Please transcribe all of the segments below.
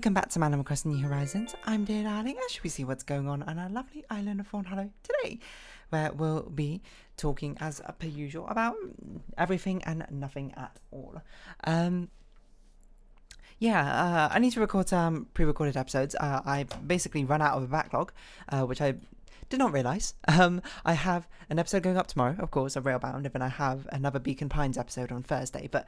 Welcome back to Animal Crossing New Horizons. I'm dear darling, as we see what's going on our lovely island of Fawnhallow today, where we'll be talking as per usual about everything and nothing at all. I need to record some pre-recorded episodes. I basically run out of a backlog, which I did not realise. I have an episode going up tomorrow, of course, of Railbound, and then I have another Beacon Pines episode on Thursday, but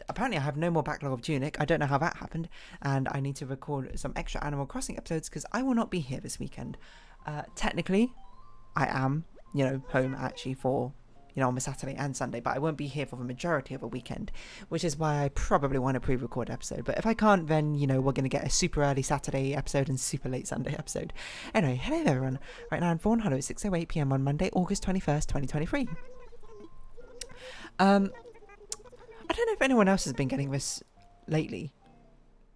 apparently I have no more backlog of Tunic. I don't know how that happened, and I need to record some extra Animal Crossing episodes because I will not be here this weekend. Technically, I am, home actually for, on the Saturday and Sunday, but I won't be here for the majority of the weekend, which is why I probably want a pre-record episode. But if I can't, then, we're going to get a super early Saturday episode and super late Sunday episode. Anyway, hello everyone. Right now in Fawnhollow, 6:08 PM on Monday, August 21st, 2023. I don't know if anyone else has been getting this lately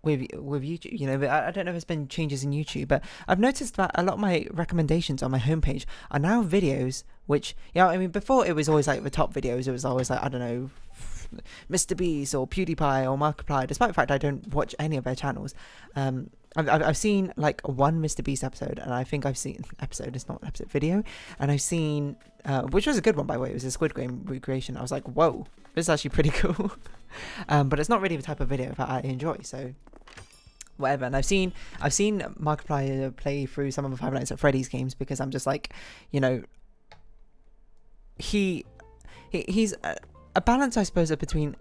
with YouTube. I don't know if there's been changes in YouTube, but I've noticed that a lot of my recommendations on my homepage are now videos which, before it was always like the top videos. It was always like, I don't know, Mr. Beast or PewDiePie or Markiplier, despite the fact I don't watch any of their channels. I've seen like one Mr. Beast episode, and I think I've seen it's not an episode, video, and I've seen which was a good one, by the way. It was a Squid Game recreation. I was like, whoa, this is actually pretty cool. But it's not really the type of video that I enjoy, so whatever. And I've seen Markiplier play through some of the Five Nights at Freddy's games, because I'm just like, he's a balance, I suppose, between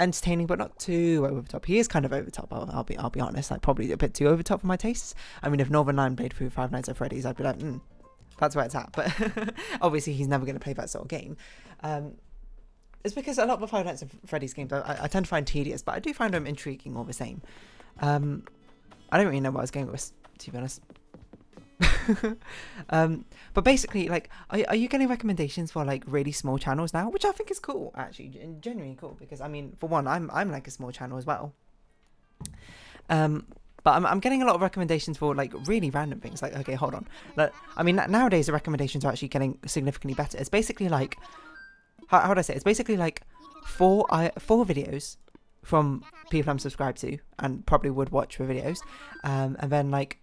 entertaining but not too over the top. He is kind of over the top. I'll be honest, like probably a bit too over the top for my tastes. I mean, if Northern Line played through Five Nights at Freddy's, I'd be like, that's where it's at. But obviously, he's never going to play that sort of game. It's because a lot of the Five Nights at Freddy's games I tend to find tedious, but I do find them intriguing all the same. I don't really know what I was going with, to be honest. But basically, like, are you getting recommendations for like really small channels now, which I think is cool, actually, and genuinely cool, because I mean, for one, I'm like a small channel as well. But I'm getting a lot of recommendations for like really random things. Like, okay, hold on. Like, I mean, nowadays the recommendations are actually getting significantly better. It's basically like, how would I say it? It's basically like four videos from people I'm subscribed to and probably would watch the videos, and then like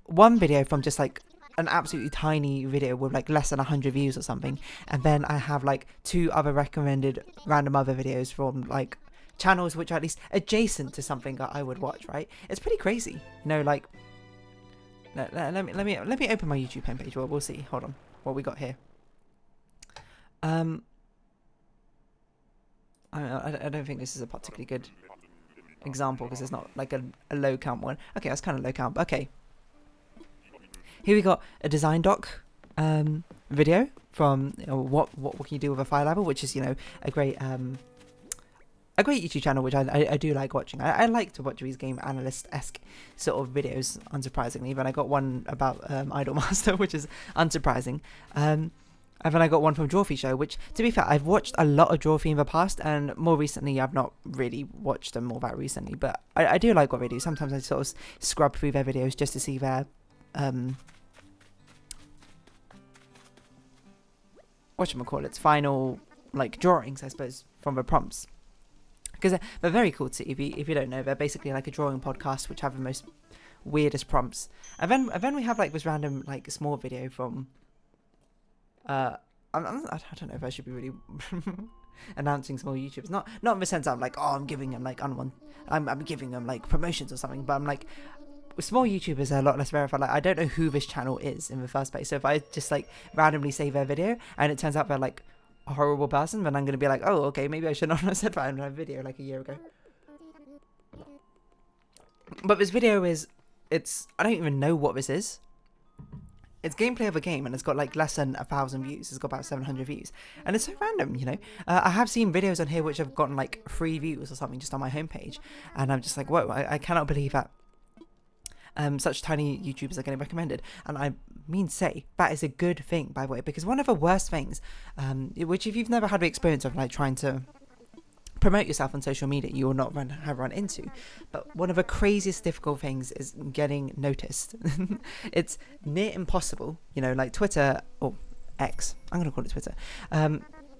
one video from just like an absolutely tiny video with like less than 100 views or something, and then I have like two other recommended random other videos from like channels which are at least adjacent to something that I would watch. Right? It's pretty crazy, like. Let me open my YouTube homepage. Well, we'll see. Hold on, what we got here. I don't think this is a particularly good example, because it's not like a low count one. Okay, that's kind of low count. But okay, here we got a design doc video from what can you do with a fire level, which is a great YouTube channel, which I do like watching. I like to watch these game analyst-esque sort of videos, unsurprisingly. Then I got one about Idolmaster, which is unsurprising. And then I got one from Drawfee Show, which, to be fair, I've watched a lot of Drawfee in the past, and more recently I've not really watched them all that recently, but I do like what they do. Sometimes I sort of scrub through their videos just to see their whatchamacallits, final like drawings, I suppose, from the prompts, because they're very cool to see. If you don't know, they're basically like a drawing podcast which have the most weirdest prompts. And then we have like this random like small video from I don't know if I should be really announcing small YouTubers. Not in the sense I'm like, I'm giving them like I'm giving them like promotions or something, but I'm like, small YouTubers are a lot less verified. Like, I don't know who this channel is in the first place. So if I just like randomly say their video and it turns out they're like a horrible person, then I'm gonna be like, oh, okay, maybe I should not have said that in my video like a year ago. But this video I don't even know what this is. It's gameplay of a game, and it's got like less than 1,000 views. It's got about 700 views, and it's so random, I have seen videos on here which have gotten like 3 views or something just on my homepage, and I'm just like, whoa, I cannot believe that such tiny YouTubers are getting recommended. And I mean, say that is a good thing, by the way, because one of the worst things, which if you've never had the experience of like trying to promote yourself on social media, you will not have run into, but one of the craziest difficult things is getting noticed. It's near impossible, like Twitter, or X, I'm gonna call it Twitter,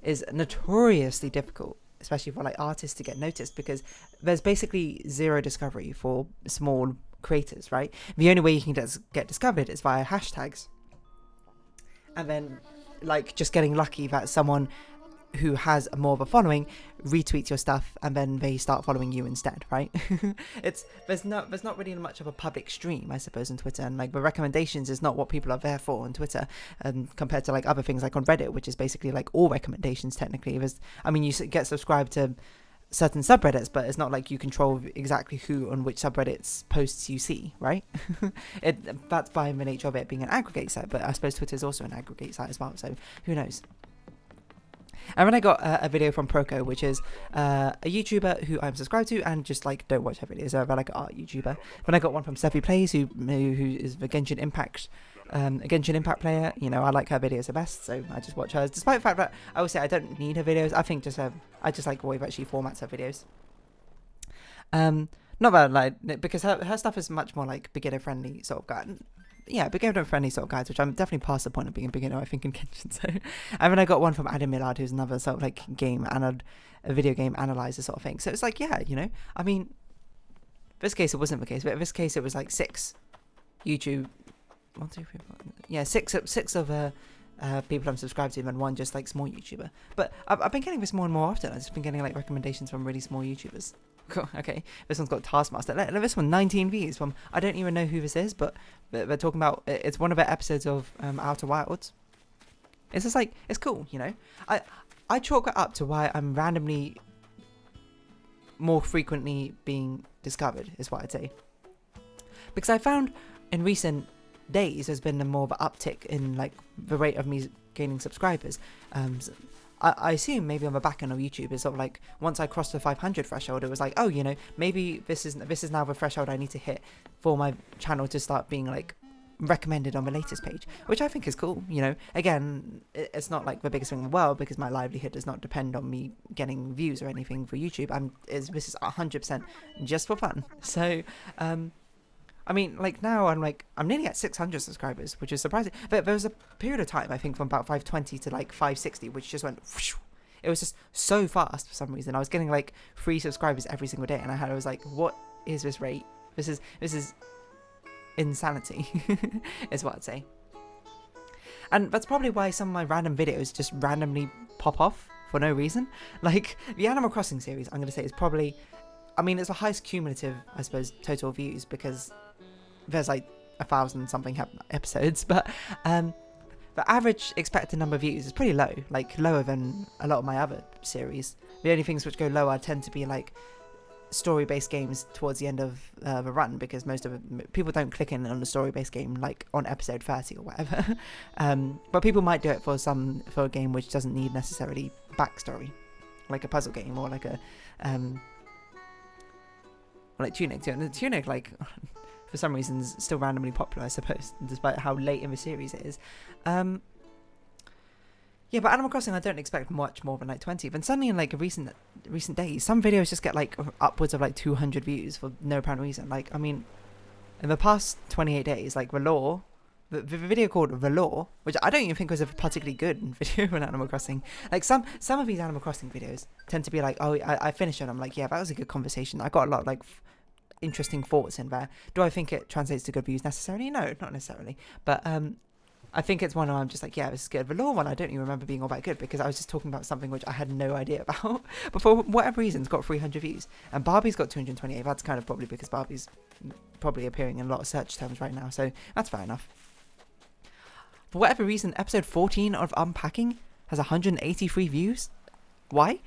is notoriously difficult especially for like artists to get noticed, because there's basically zero discovery for small creators, right? The only way you can get discovered is via hashtags, and then like just getting lucky that someone who has more of a following retweets your stuff and then they start following you instead, right? There's not really much of a public stream, I suppose, on Twitter, and like the recommendations is not what people are there for on Twitter, compared to like other things like on Reddit, which is basically like all recommendations technically. You get subscribed to certain subreddits, but it's not like you control exactly who on which subreddits posts you see, right? That's by the nature of it being an aggregate site, but I suppose Twitter is also an aggregate site as well, so who knows. And then I got a video from Proco, which is a YouTuber who I'm subscribed to and just like don't watch her videos. They're like an art YouTuber. Then I got one from Steffi Plays, who is the Genshin Impact player. You know, I like her videos the best, so I just watch hers. Despite the fact that I would say I don't need her videos. I think I just like the way that she formats her videos. Not that like, because her stuff is much more like beginner friendly sort of guide. Yeah, beginner friendly sort of guides, which I'm definitely past the point of being a beginner, I think, in Genshin. So, and then I got one from Adam Millard, who's another sort of like a video game analyzer sort of thing. So it's like, yeah, you know, I mean, this case it wasn't the case, but in this case it was like 6 YouTube, 1, 2, 3, 4, yeah, six of people I'm subscribed to, and one just like small YouTuber. But I've been getting this more and more often. I've just been getting like recommendations from really small YouTubers. Okay, this one's got Taskmaster. This one, 19 views from, I don't even know who this is, but they're talking about, it's one of the episodes of Outer Wilds. It's just like, it's cool, you know. I chalk it up to why I'm randomly more frequently being discovered, is what I'd say. Because I found in recent days there's been a more of an uptick in like the rate of me gaining subscribers. I assume maybe on the back end of YouTube is sort of like, once I crossed the 500 threshold, it was like, oh, you know, maybe this is now the threshold I need to hit for my channel to start being like recommended on the latest page, which I think is cool. You know, again, it's not like the biggest thing in the world, because my livelihood does not depend on me getting views or anything for YouTube. This is 100% just for fun. So, I mean, like now I'm nearly at 600 subscribers, which is surprising. But there was a period of time, I think, from about 520 to like 560, which just went whoosh. It was just so fast for some reason. I was getting like 3 subscribers every single day, and I was like, what is this rate? This is insanity, is what I'd say. And that's probably why some of my random videos just randomly pop off for no reason. Like the Animal Crossing series, I'm going to say, is probably, I mean, it's the highest cumulative, I suppose, total views, because there's like 1,000 something episodes, but the average expected number of views is pretty low, like lower than a lot of my other series. The only things which go lower tend to be like story-based games towards the end of the run, because most of people don't click in on the story-based game like on episode 30 or whatever. But people might do it for a game which doesn't need necessarily backstory, like a puzzle game or like a like Tunic. Tunic, like, for some reason, is still randomly popular, I suppose, despite how late in the series it is. Yeah, but Animal Crossing, I don't expect much more than like 20. Then suddenly in like recent days, some videos just get like upwards of like 200 views for no apparent reason. Like, I mean, in the past 28 days, like the video called The Law, which I don't even think was a particularly good video on Animal Crossing. Like some of these Animal Crossing videos tend to be like, oh, I finished it, and I'm like, yeah, that was a good conversation. I got a lot of like interesting thoughts in there. Do I think it translates to good views necessarily? No, not necessarily. But I think it's one where I'm just like, yeah, this is good. The Law one, I don't even remember being all that good, because I was just talking about something which I had no idea about. But for whatever reason, it's got 300 views. And Barbie's got 228. That's kind of probably because Barbie's probably appearing in a lot of search terms right now. So that's fair enough. For whatever reason, episode 14 of Unpacking has 183 views. Why?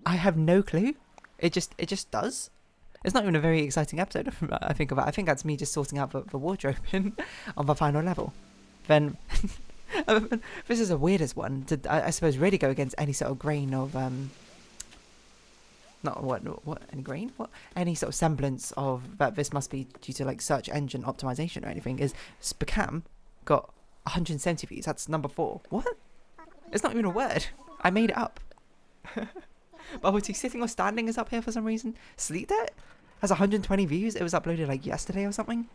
I have no clue. It just does. It's not even a very exciting episode, I think about. I think that's me just sorting out the wardrobe on the final level. Then, this is the weirdest one to, I suppose, really go against any sort of grain of, any sort of semblance of that this must be due to like search engine optimization or anything, is Spacam got 170 views. That's number 4. What? It's not even a word. I made it up. Bubble Tea Sitting or Standing is up here for some reason. Sleep Debt has 120 views. It was uploaded like yesterday or something.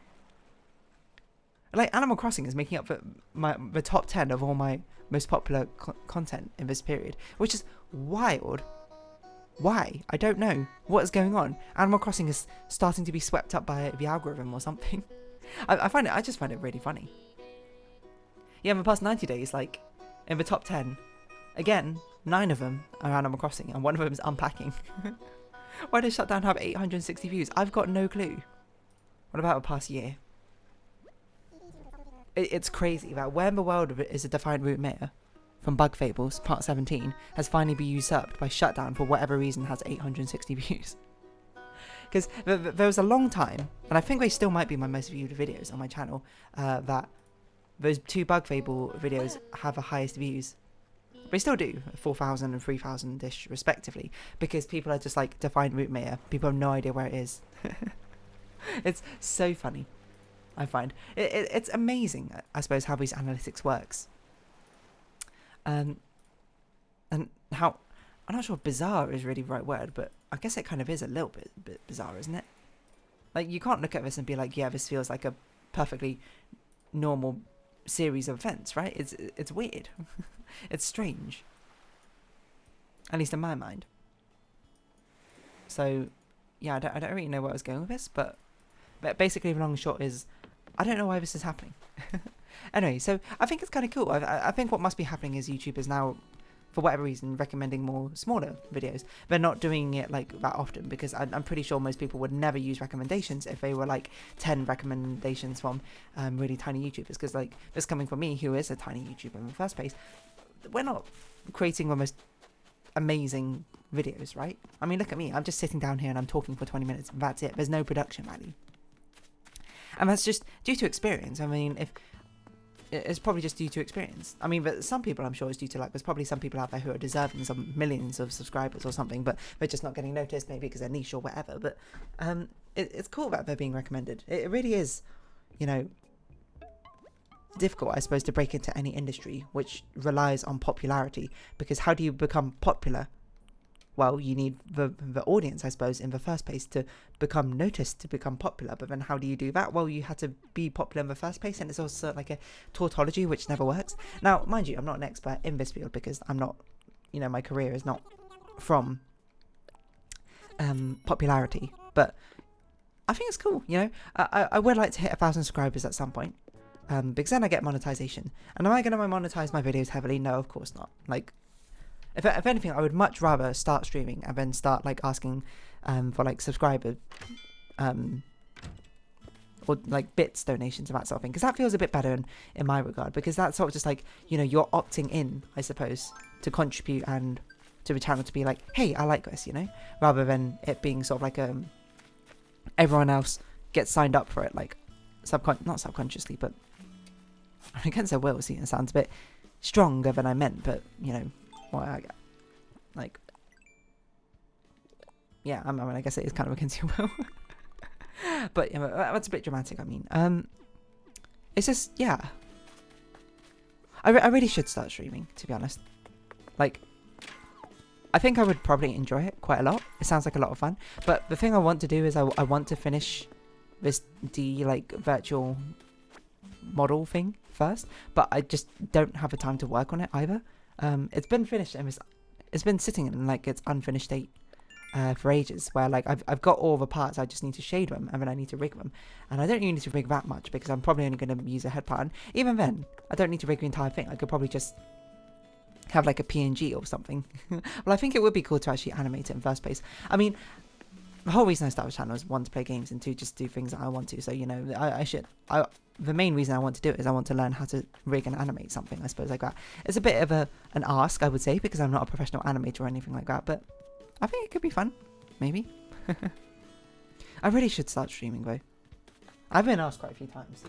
Like Animal Crossing is making up the top 10 of all my most popular content in this period, which is wild. Why? I don't know. What is going on? Animal Crossing is starting to be swept up by the algorithm or something. I just find it really funny. Yeah, in the past 90 days, like, in the top 10, again, 9 of them are Animal Crossing, and one of them is unpacking. Why did Shutdown have 860 views? I've got no clue. What about the past year? It's crazy that where in the world is a defined root mayor from Bug Fables, part 17, has finally been usurped by Shutdown for whatever reason has 860 views. Because there was a long time, and I think they still might be my most viewed videos on my channel, that those 2 Bug Fable videos have the highest views. They still do, 4,000 and 3,000-ish respectively, because people are just like, defined root mayor. People have no idea where it is. It's so funny, I find. It's amazing, I suppose, how these analytics works. And how, I'm not sure if bizarre is really the right word, but I guess it kind of is a little bit bizarre, isn't it? Like, you can't look at this and be like, yeah, this feels like a perfectly normal series of events, right? It's weird. It's strange. At least in my mind. So, yeah, I don't really know where I was going with this, but basically the long and short is, I don't know why this is happening. Anyway, so I think it's kind of cool. I think what must be happening is YouTube is now, for whatever reason, recommending more smaller videos. They're not doing it like that often, because I'm pretty sure most people would never use recommendations if they were like 10 recommendations from really tiny YouTubers. Because like this coming from me, who is a tiny YouTuber in the first place, we're not creating the most amazing videos, right? I mean, look at me. I'm just sitting down here and I'm talking for 20 minutes. That's it. There's no production value. And that's just due to experience. I mean, if it's probably just due to experience. I mean, but some people, I'm sure, it's due to, like, there's probably some people out there who are deserving of millions of subscribers or something, but they're just not getting noticed, maybe because they're niche or whatever. But it's cool that they're being recommended. It really is, you know, difficult, I suppose, to break into any industry which relies on popularity, because how do you become popular? Well, you need the audience, I suppose, in the first place to become noticed, to become popular. But then how do you do that? Well, you had to be popular in the first place, and it's also like a tautology which never works. Now, mind you, I'm not an expert in this field because I'm not, you know, my career is not from popularity. But I think it's cool, you know. I would like to hit 1,000 subscribers at some point, because then I get monetization. And am I going to monetize my videos heavily? No, of course not. Like, if anything, I would much rather start streaming and then start like asking for like subscriber or like bits donations and that sort of thing, because that feels a bit better in my regard, because that's sort of just like, you know, you're opting in, I suppose, to contribute and to the channel to be like, hey, I like this, you know, rather than it being sort of like everyone else gets signed up for it, like not subconsciously, but against their will. See, it sounds a bit stronger than I meant, but you know. Well, like, yeah, I mean, I guess it is kind of against your will. But you know, that's a bit dramatic, I mean. It's just, yeah. I really should start streaming, to be honest. Like, I think I would probably enjoy it quite a lot. It sounds like a lot of fun. But the thing I want to do is I want to finish this like, virtual model thing first. But I just don't have the time to work on it either. It's been finished and it's been sitting in like its unfinished state for ages, where like I've got all the parts, I just need to shade them and then I need to rig them, and I don't even need to rig that much because I'm probably only going to use a head part, and even then I don't need to rig the entire thing. I could probably just have like a PNG or something. Well, I think it would be cool to actually animate it in first place. I mean, the whole reason I started the channel is, one, to play games, and two, just do things that I want to. So, you know, the main reason I want to do it is I want to learn how to rig and animate something, I suppose, like that. It's a bit of an ask, I would say, because I'm not a professional animator or anything like that, but I think it could be fun, maybe. I really should start streaming, though. I've been asked quite a few times.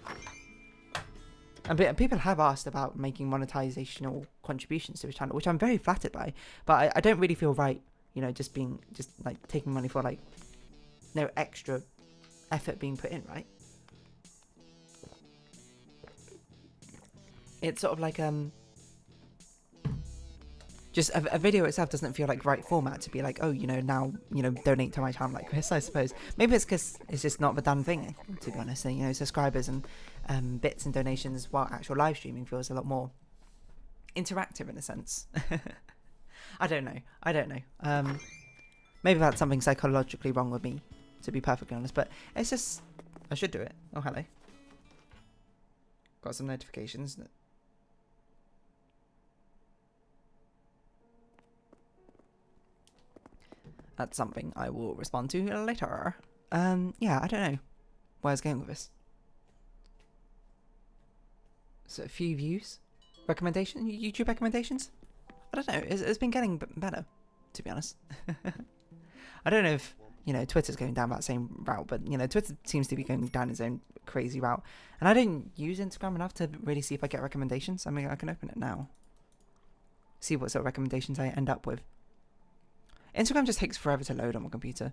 And people have asked about making monetizational contributions to the channel, which I'm very flattered by, but I don't really feel right, you know, just like taking money for like no extra effort being put in, right? It's sort of like just a video itself doesn't feel like right format to be like, oh, you know, now, you know, donate to my channel like this, I suppose. Maybe it's because it's just not the done thing, to be honest. And, you know, subscribers and bits and donations, while actual live streaming feels a lot more interactive in a sense. I don't know. Maybe that's something psychologically wrong with me, to be perfectly honest. But it's just, I should do it. Oh, hello. Got some notifications. That's something I will respond to later. Yeah, I don't know where I was going with this. So a few views, YouTube recommendations. I don't know. It's been getting better, to be honest. I don't know if Twitter's going down that same route, but Twitter seems to be going down its own crazy route. And I didn't use Instagram enough to really see if I get recommendations. I mean, I can open it now. See what sort of recommendations I end up with. Instagram just takes forever to load on my computer.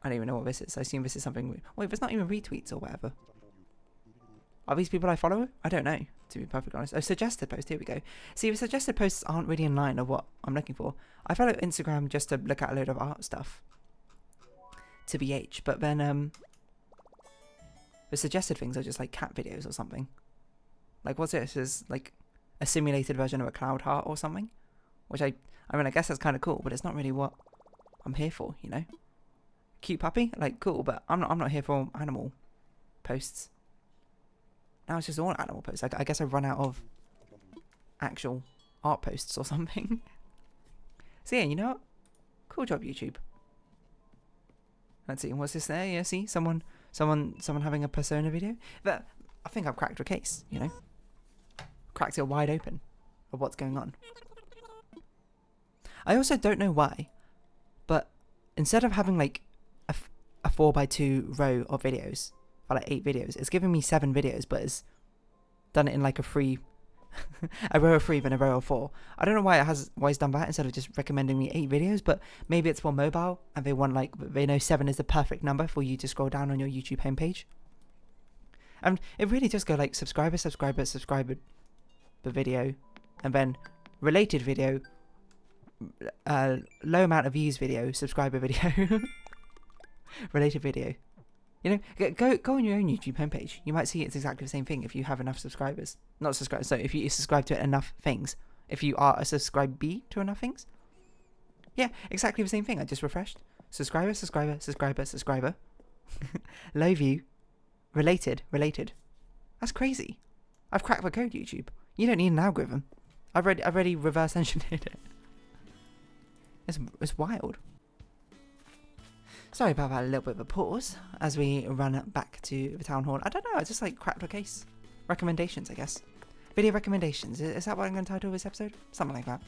I don't even know what this is. I assume this is something. Wait, there's not even retweets or whatever. Are these people I follow? I don't know, to be perfectly honest. Oh, suggested post. Here we go. See, the suggested posts aren't really in line of what I'm looking for. I follow Instagram just to look at a load of art stuff. To BH, but then the suggested things are just like cat videos or something. Like, what's this? Is like a simulated version of a cloud heart or something? Which I mean, I guess that's kind of cool, but it's not really what I'm here for, Cute puppy, like cool, but I'm not here for animal posts. Now it's just all animal posts. I guess I've run out of actual art posts or something. So yeah, you know what? Cool job, YouTube. Let's see, what's this there? Yeah, see, someone having a persona video. But I think I've cracked a case, Cracked it wide open of what's going on. I also don't know why, but instead of having like a 4x2 row of videos, or like 8 videos, it's giving me 7 videos, but it's done it in like a row of 3 then a row of 4. I don't know why it's done that instead of just recommending me 8 videos, but maybe it's for mobile and they know 7 is the perfect number for you to scroll down on your YouTube homepage. And it really just go like subscriber, the video, and then related video, low amount of views video, subscriber video, related video. Go on your own YouTube homepage. You might see it's exactly the same thing if you have enough subscribers. Not subscribers, so if you subscribe to enough things. If you are a subscribee to enough things. Yeah, exactly the same thing. I just refreshed. Subscriber. Low view. Related. That's crazy. I've cracked the code, YouTube. You don't need an algorithm. I've already reverse engineered it. It's wild. Sorry about that little bit of a pause as we run back to the town hall. I don't know, I just like cracked a case. Recommendations, I guess. Video recommendations. Is that what I'm going to title this episode? Something like that.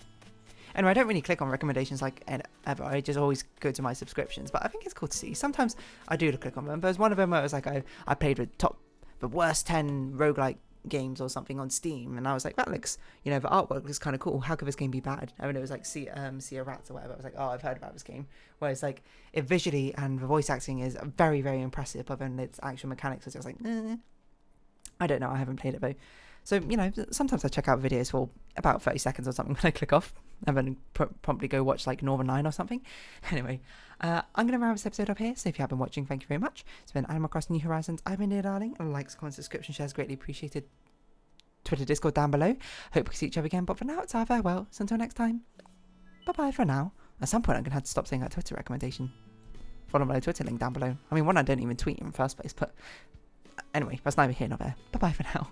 Anyway, I don't really click on recommendations like ever. I just always go to my subscriptions. But I think it's cool to see. Sometimes I do click on them. But there's one of them where it was like I played the worst 10 roguelike games or something on Steam, and I was like, that looks, the artwork looks kind of cool. How could this game be bad? I mean, it was like Sea Rats or whatever. I was like, oh, I've heard about this game. Whereas like it visually and the voice acting is very, very impressive, but then its actual mechanics was just like, I don't know. I haven't played it though. So sometimes I check out videos for about 30 seconds or something when I click off, and then promptly go watch like Northern Line or something. Anyway, I'm going to wrap this episode up here. So if you have been watching, thank you very much. It's been Animal Crossing New Horizons. I've been Dear Darling. Likes, comments, subscription, shares greatly appreciated. Twitter, Discord down below. Hope we see each other again. But for now, it's our farewell. So until next time, bye bye for now. At some point, I'm going to have to stop saying that Twitter recommendation. Follow my Twitter link down below. I mean, one, I don't even tweet in the first place. But anyway, that's neither here nor there. Bye bye for now.